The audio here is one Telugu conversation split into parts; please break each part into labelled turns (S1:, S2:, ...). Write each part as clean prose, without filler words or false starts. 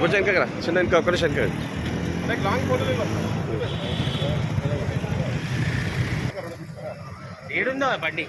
S1: కొంచెం ఇంకా చిన్న ఇంకా ఒక్క నిమిషం ఇంకా
S2: ఏడుందో బండి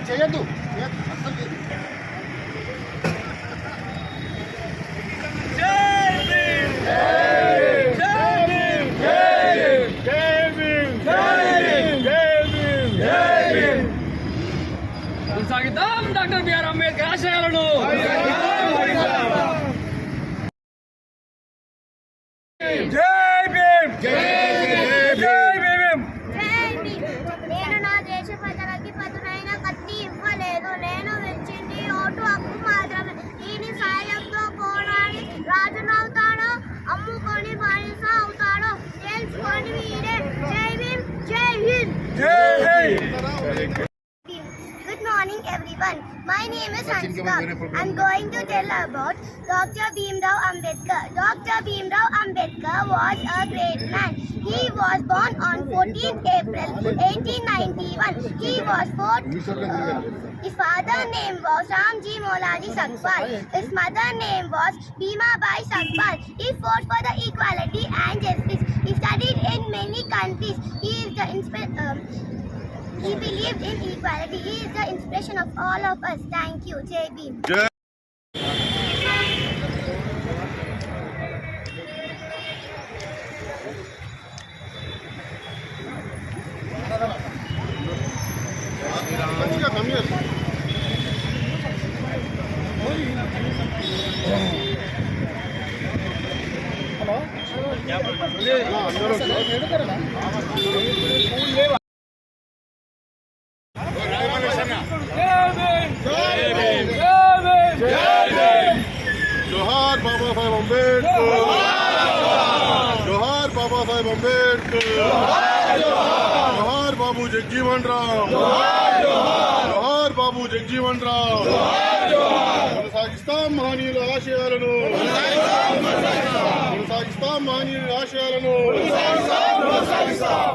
S3: చేయద్దు
S2: కొనసాగిద్దాం డాక్టర్ బిఆర్ అంబేద్కర్ ఆశయాలను.
S4: నేను నా దేశ ప్రజలకి పదునైన కత్తి ఇవ్వలేదు, నేను ఇచ్చింది ఓటు హక్కు మాత్రమే. దీని సాయంతో పోరాడి రాజునవుతాడో అమ్ముకొని బానిస అవుతాడో తెలుసుకొని మీరే. జై భీమ్, జై Hind. Good morning everyone. My name is Hanska. I'm going to tell about Dr. Bhimrao Ambedkar. Dr. Bhimrao Ambedkar was a great man. He was born on 14th April 1891. He was his father's name was Ramji Molaji Sakpal. His mother's name was Bhima Bai Sakpal. He fought for the equality and justice. He studied in many countries. He believed in equality. He is the inspiration of all of us. Thank you. Jai Bhim.
S3: जोहार बाबा साहेब अंबेडकर, जोहार बाबा साहेब अंबेडकर, जोहार बाबू जगजीवन राम, जोहार बाबू जगजीवन राम. కొనసాగిస్తాం మహనీయుల ఆశయాలను, కొనసాగిస్తాం మహనీయుల ఆశయాలను.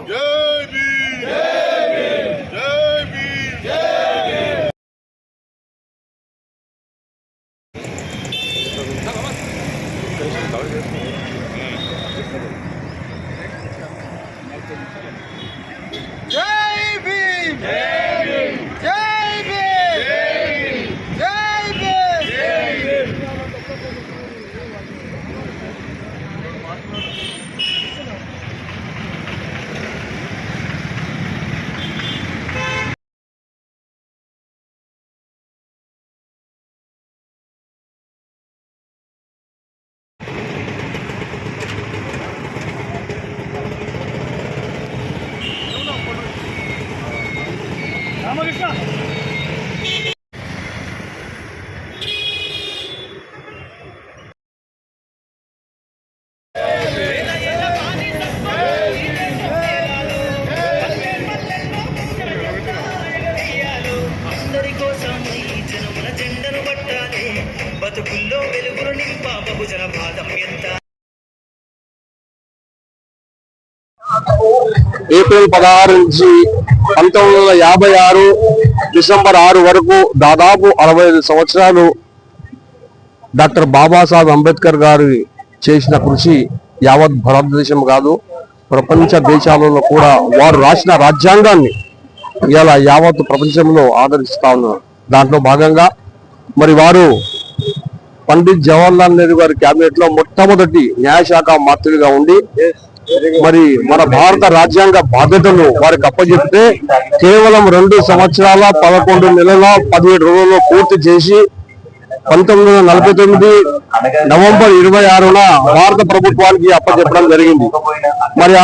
S3: జై భీమ్, జై భీమ్, జై భీమ్.
S2: జై భీమ్, జై భీమ్, జై భీమ్, జై భీమ్. రామకృష్ణ
S5: అందరి కోసం ఈ జనముల జెండను పట్టాలి, బతుకుల్లో వెలుగులు నింపా బహుజన బాధం ఎంత.
S1: ఏప్రిల్ 16 నుంచి
S6: 1956 డిసెంబర్ 6 వరకు దాదాపు 65 సంవత్సరాలు డాక్టర్ బాబాసాహెబ్ అంబేద్కర్ గారు చేసిన కృషి యావత్ భారతదేశం కాదు, ప్రపంచ దేశాలలో కూడా వారు రాసిన రాజ్యాంగాన్ని ఇలా యావత్ ప్రపంచంలో ఆదరిస్తా ఉన్నారు. దాంట్లో భాగంగా మరి వారు పండిత్ జవహర్లాల్ నెహ్రూ గారి క్యాబినెట్ లో మొట్టమొదటి న్యాయశాఖ మంత్రిగా ఉండి మరి మన భారత రాజ్యాంగ బాధ్యతలు వారికి అప్పచెప్తే కేవలం 2 సంవత్సరాల 11 నెలల 17 రోజుల్లో పూర్తి చేసి 1949 నవంబర్ 26న భారత ప్రభుత్వానికి అప్పచెప్పడం జరిగింది. మరి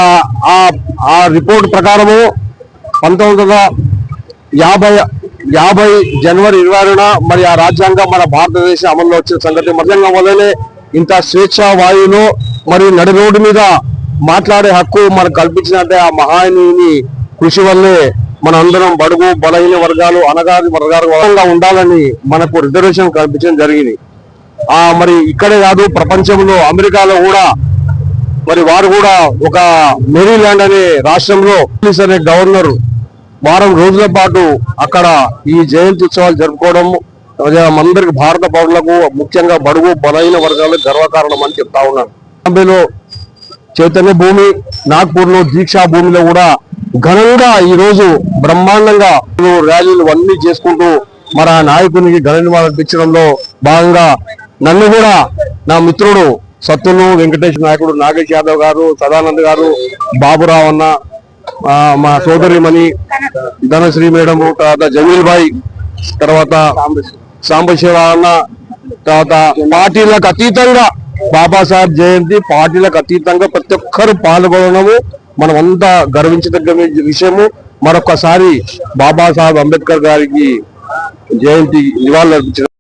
S6: ఆ రిపోర్ట్ ప్రకారము 1950 జనవరి 26న మరి ఆ రాజ్యాంగం మన భారతదేశం అమల్లో వచ్చిన సంగతి రాజ్యాంగం వల్లనే ఇంత స్వేచ్ఛ వాయువులో మరి నడి రోడ్డు మీద మాట్లాడే హక్కు మనకు కల్పించినట్టే ఆ మహానీయుని కృషి వల్లే మన అందరం బడుగు బలహీన వర్గాలు అనగాది వర్గాలుగా ఉండాలని మనకు రిజర్వేషన్ కల్పించడం జరిగింది. మరి ఇక్కడే కాదు, ప్రపంచంలో అమెరికాలో కూడా మరి వారు కూడా ఒక మేరీల్యాండ్ అనే రాష్ట్రంలో అనే గవర్నర్ వారం రోజుల పాటు అక్కడ ఈ జయంతి ఉత్సవాలు జరుపుకోవడం మనందరికి భారత పౌరులకు ముఖ్యంగా బడుగు బలహీన వర్గాలకు గర్వకారణం అని చెప్తా ఉన్నాను. బాంబేలో చైతన్య భూమి, నాగ్పూర్ లో దీక్షా భూమిలో కూడా ఘనంగా ఈ రోజు బ్రహ్మాండంగా ర్యాలీలు అన్ని చేసుకుంటూ మన నాయకునికి ఘన నివాళులు అర్పించడంలో భాగంగా నన్ను కూడా నా మిత్రుడు సత్తులు వెంకటేష్ నాయకుడు నాగేష్ యాదవ్ గారు, సదానంద్ గారు, బాబురావు అన్న, మా సోదరిమణి ధనశ్రీ మేడం, తర్వాత జమీల్ భాయ్, తర్వాత సాంబశివ అన్న, తర్వాత పార్టీలకు అతీతంగా బాబాసాహెబ్ జయంతి పార్టీలకు అతీతంగా ప్రతి ఒక్కరు పాల్గొనడము మనమంతా గర్వించదగ్గ విషయము. మరొకసారి బాబాసాహెబ్ అంబేద్కర్ గారికి జయంతి నివాళులు అర్పించడం.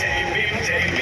S5: జై భీమ్ జై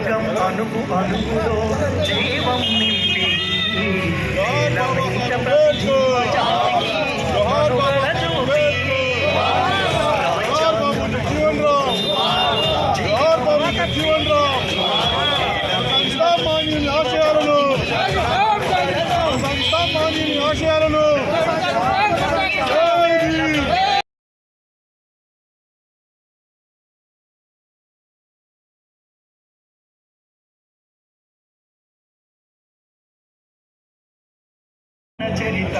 S5: రాజ్యాంగం అణుకు అణుకులో జీవం నింపి
S3: జోహార్ బాబా సాహెబ్ అంబేద్కర్ జోహార్ బాబా సాహెబ్ అంబేద్కర్ జోహార్ బాబు జగజీవన్ రామ్ జోహార్ బాబు జగజీవన్ రామ్ సామాన్యుని ఆశయాలను సామాన్యుని ఆశయాలను
S5: చరిత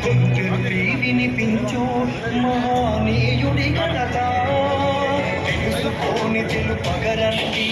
S5: గొంతెత్తి వినిపించు మహనీయుడి ఘనత తెలుసుకొని తెలుపగరండి